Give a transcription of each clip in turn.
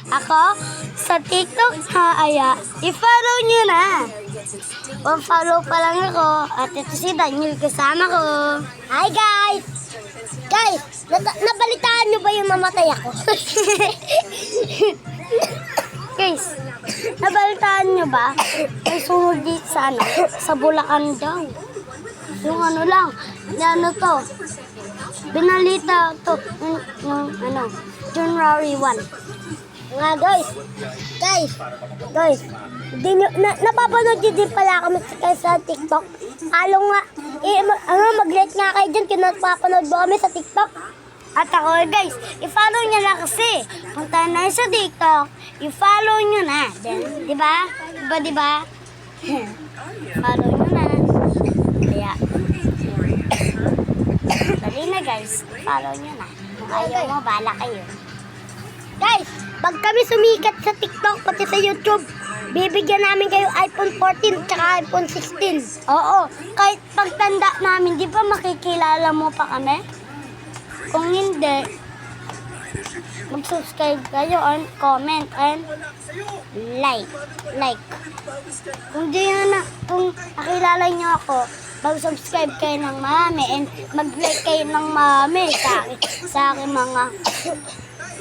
Ako, sa TikTok i-follow nyo na. Follow pa lang ako. At ito si Daniel kasama ko. Hi guys! Guys, nabalitaan nyo ba yung namatay ako? Guys, nabalitaan nyo ba? May sunod dito sa Bulacan daw. Yung lang, binalita to, yung January 1. Nga guys, napapanood nyo din pala kami sa TikTok. Mag-like nga kayo dyan kung napapanood ba kami sa TikTok. At ako guys, i-follow nyo na kasi. Punta na sa TikTok, i-follow nyo na. Then, diba? Follow nyo na. Kaya, dali na guys, follow nyo na. Kung ayaw mo, bala kayo. Guys, pag kami sumikat sa TikTok pati sa YouTube, bibigyan namin kayo iPhone 14 tsaka iPhone 16. Oo, kahit pagtanda namin, di ba makikilala mo pa kami? Kung hindi, mag-subscribe kayo and comment and like. Kung nakilala nyo ako, mag-subscribe kayo ng mami and mag-like kayo ng mami sa aking mga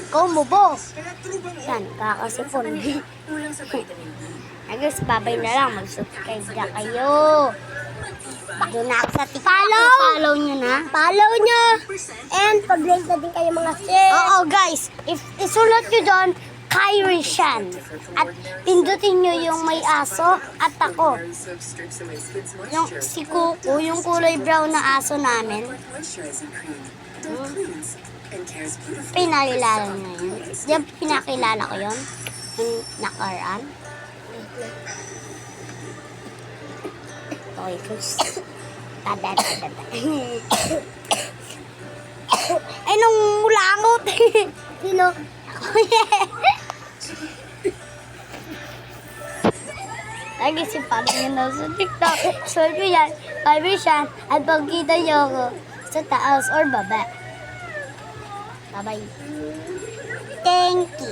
kumubo. Yan, kakasipon. Guys, babay na lang. Mag-subscribe na kayo. Doon na ako sa TikTok. Follow nyo na. Follow nyo. And pag-like na din kayo mga share. Oo guys, isulat nyo doon, Kyrie Shan. At pindutin nyo yung may aso at ako. Yung si Kuko, yung kulay brown na aso namin. Pinakilala nyo yun. Diyan pinakilala ko yun. Yung nakaraan. Okay, guys. Ay, nung mulangot. Sino? Lagi si Pablo yun daw sa TikTok. Short ko yan, Kyrie Shan, at pagkita nyo ako sa taas or baba. Bye-bye. Thank you.